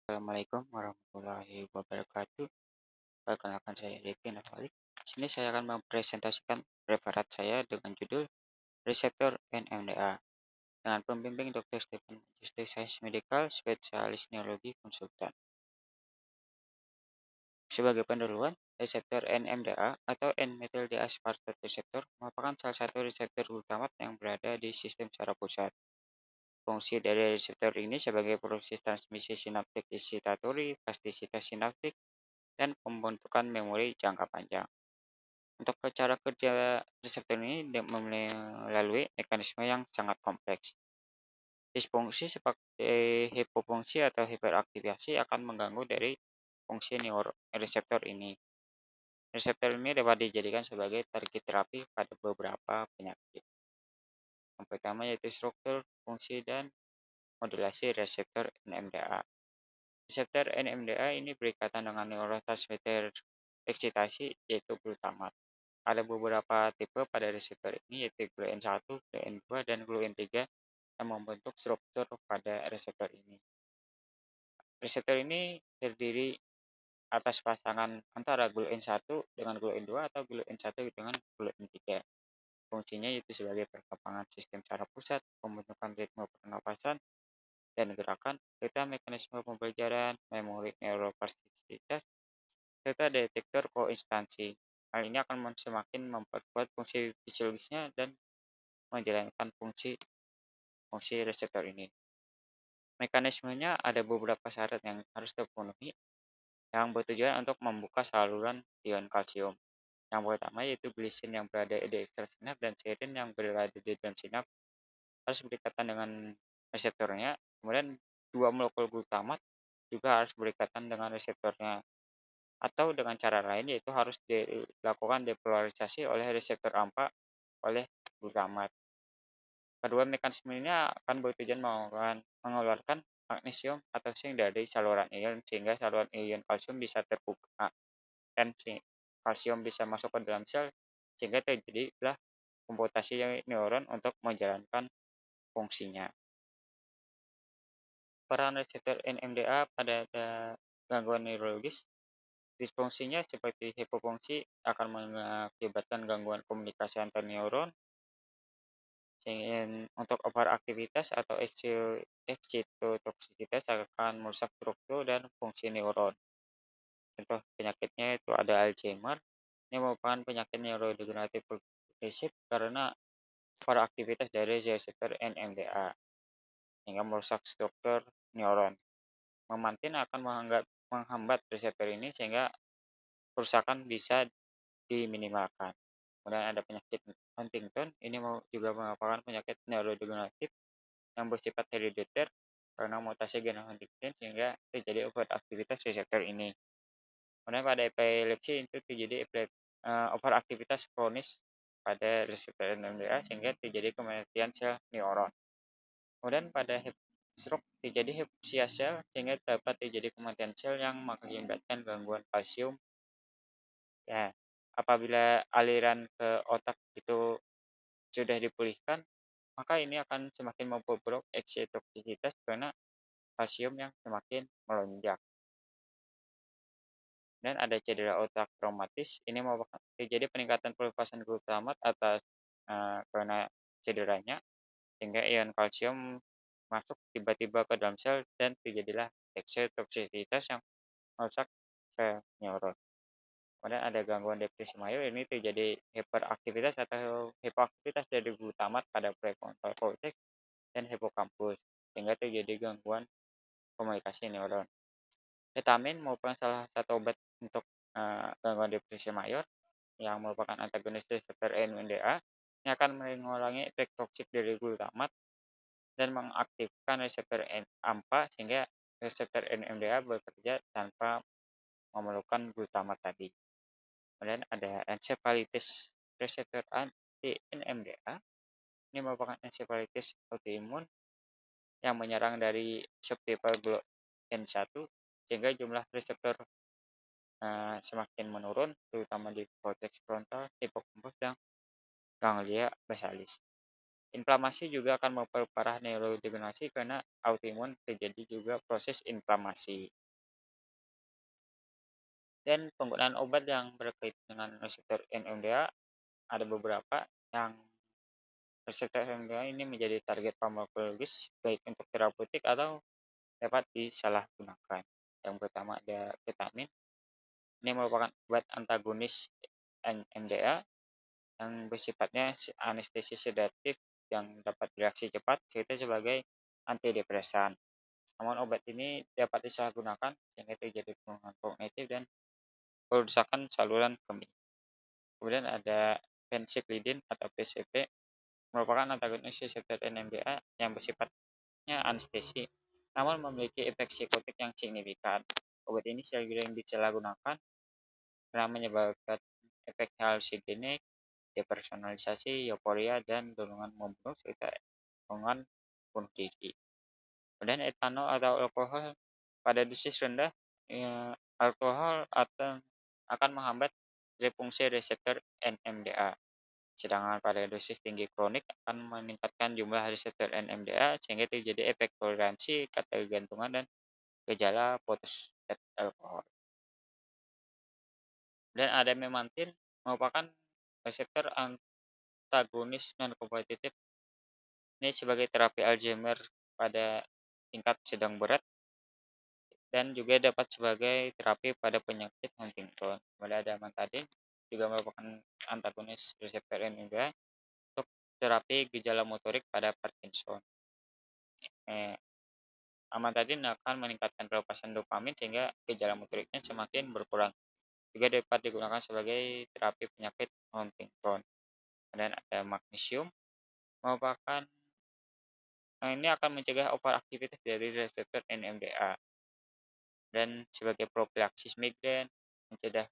Assalamualaikum warahmatullahi wabarakatuh. Perkenalkan saya Rifki Nafalik. Di sini saya akan mempresentasikan referat saya dengan judul Reseptor NMDA dengan pembimbing Dr. Stephen Magister Sains Medikal, Spesialis Neurologi Konsultan. Sebagai pendahuluan, reseptor NMDA atau N-methyl diaspartate receptor merupakan salah satu reseptor glutamat yang berada di sistem saraf pusat. Fungsi dari reseptor ini sebagai proses transmisi sinaptik excitatory, plastisitas sinaptik, dan pembentukan memori jangka panjang. Untuk cara kerja reseptor ini melalui mekanisme yang sangat kompleks. Disfungsi seperti hipofungsi atau hiperaktivasi akan mengganggu dari fungsi reseptor ini. Reseptor ini dapat dijadikan sebagai target terapi pada beberapa penyakit. Yang pertama yaitu struktur, fungsi, dan modulasi reseptor NMDA. Reseptor NMDA ini berikatan dengan neurotransmitter eksitasi yaitu glutamat. Ada beberapa tipe pada reseptor ini yaitu GLUN1, GLUN2, dan GLUN3 yang membentuk struktur pada reseptor ini. Reseptor ini terdiri atas pasangan antara GLUN1 dengan GLUN2 atau GLUN1 dengan GLUN3. Fungsinya yaitu sebagai perkembangan sistem saraf pusat, pembentukan ritme pernapasan dan gerakan, serta mekanisme pembelajaran, memori neuroplastisitas, serta detektor koinstansi. Hal ini akan semakin memperkuat fungsi fisiologisnya dan menjalankan fungsi reseptor ini. Mekanismenya ada beberapa syarat yang harus terpenuhi yang bertujuan untuk membuka saluran ion kalsium. Yang pertama yaitu glisin yang berada di ekstrasinap dan serin yang berada di dalam sinap harus berikatan dengan reseptornya. Kemudian dua molekul glutamat juga harus berikatan dengan reseptornya. Atau dengan cara lain yaitu harus dilakukan depolarisasi oleh reseptor AMPA oleh glutamat. Kedua mekanisme ini akan bertujuan mengeluarkan magnesium atau zinc dari saluran ion sehingga saluran ion kalsium bisa terbuka dan kalsium bisa masuk ke dalam sel sehingga terjadilah komputasi neuron untuk menjalankan fungsinya. Peran reseptor NMDA pada gangguan neurologis. Disfungsinya seperti hipofungsi akan mengakibatkan gangguan komunikasi antar neuron. Untuk overaktivitas atau excitotoksisitas akan merusak struktur dan fungsi neuron. Contoh penyakitnya itu ada Alzheimer. Ini merupakan penyakit neurodegeneratif progresif karena overaktivitas dari reseptor NMDA hingga merusak struktur neuron. Memantin akan menghambat reseptor ini sehingga kerusakan bisa diminimalkan. Kemudian ada penyakit Huntington, ini juga merupakan penyakit neurodegeneratif yang bersifat herediter karena mutasi gen Huntington sehingga terjadi overaktivitas reseptor ini. Kemudian pada epilepsi itu terjadi overaktivitas kronis pada reseptor NMDA sehingga terjadi kematian sel neuron. Kemudian pada stroke terjadi hipoksia sel sehingga dapat terjadi kematian sel yang mengakibatkan gangguan kalsium. Ya, apabila aliran ke otak itu sudah dipulihkan, maka ini akan semakin memperburuk eksitotoksisitas karena kalsium yang semakin melonjak. Dan ada cedera otak traumatis, ini merupakan terjadi peningkatan pelepasan glutamat atas karena cederanya, sehingga ion kalsium masuk tiba-tiba ke dalam sel dan terjadilah eksitotoksisitas yang merusak sel neuron. Kemudian ada gangguan depresi mayor, ini terjadi hiperaktivitas atau hipoaktivitas dari glutamat pada prefrontal cortex dan hipokampus, sehingga terjadi gangguan komunikasi neuron. Vitamin merupakan salah satu obat untuk gangguan depresi mayor yang merupakan antagonis reseptor NMDA yang akan mengurangi efek toksik dari glutamat dan mengaktifkan reseptor AMPA sehingga reseptor NMDA bekerja tanpa memerlukan glutamat tadi. Kemudian ada encephalitis reseptor anti-NMDA. Ini merupakan encephalitis autoimun yang menyerang dari subtipe GLUN1 sehingga jumlah reseptor semakin menurun terutama di korteks frontal, hipokampus, dan ganglia basalis. Inflamasi juga akan memperparah neurodegenerasi karena autoimun terjadi juga proses inflamasi. Dan penggunaan obat yang berkaitan dengan reseptor NMDA ada beberapa yang reseptor NMDA ini menjadi target farmakologis baik untuk terapeutik atau dapat disalahgunakan. Yang pertama ada ketamin. Ini merupakan obat antagonis NMDA yang bersifatnya anestesi sedatif yang dapat bereaksi cepat serta sebagai antidepresan. Namun obat ini dapat disalahgunakan sehingga terjadi penurunan kognitif dan kerusakan saluran kemih. Kemudian ada penicillin atau PCP merupakan antagonis reseptor NMDA yang bersifatnya anestesi, namun memiliki efek psikotik yang signifikan. Obat ini sering disalahgunakan karena menyebabkan efek halusigenik, depersonalisasi, euforia, dan dorongan membunuh serta dorongan bunuh diri. Kemudian etanol atau alkohol pada dosis rendah, alkohol akan menghambat fungsi reseptor NMDA. Sedangkan pada dosis tinggi kronik akan meningkatkan jumlah reseptor NMDA sehingga terjadi efek toleransi, ketergantungan, dan gejala putus alkohol. Dan ada memantin merupakan reseptor antagonis non-kompetitif ini sebagai terapi Alzheimer pada tingkat sedang berat dan juga dapat sebagai terapi pada penyakit Huntington. Kemudian ada amantadin juga merupakan antagonis reseptor NMDA untuk terapi gejala motorik pada Parkinson. Amantadin akan meningkatkan pelepasan dopamin sehingga gejala motoriknya semakin berkurang. Juga dapat digunakan sebagai terapi penyakit Huntington. Kemudian ada magnesium merupakan ini akan mencegah overaktivitas dari reseptor NMDA dan sebagai profilaksis migrain, mencegah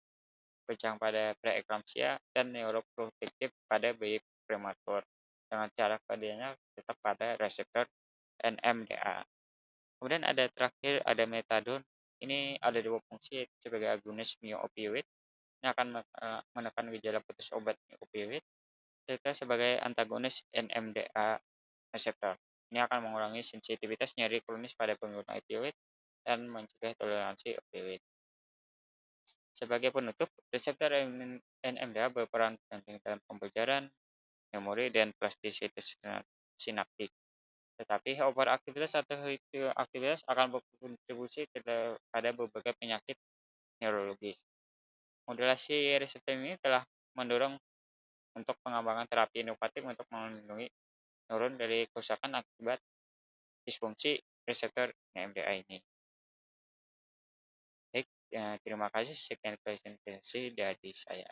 pecah pada preeklamsia dan neuroprotektif pada bayi prematur. Dengan cara kerjanya tetap pada reseptor NMDA. Kemudian ada terakhir ada metadon. Ini ada dua fungsi sebagai agonis mu-opioid. Ini akan menekan gejala putus obat opioid serta sebagai antagonis NMDA reseptor. Ini akan mengurangi sensitivitas nyeri kronis pada pengguna opioid dan mencegah toleransi opioid. Sebagai penutup, reseptor NMDA berperan penting dalam pembelajaran, memori, dan plastisitas sinaptik. Tetapi overaktivitas atau hiperaktivitas akan berkontribusi pada berbagai penyakit neurologis. Modulasi reseptor ini telah mendorong untuk pengembangan terapi inovatif untuk melindungi neuron dari kerusakan akibat disfungsi reseptor NMDA ini. Baik, terima kasih. Sekian presentasi dari saya.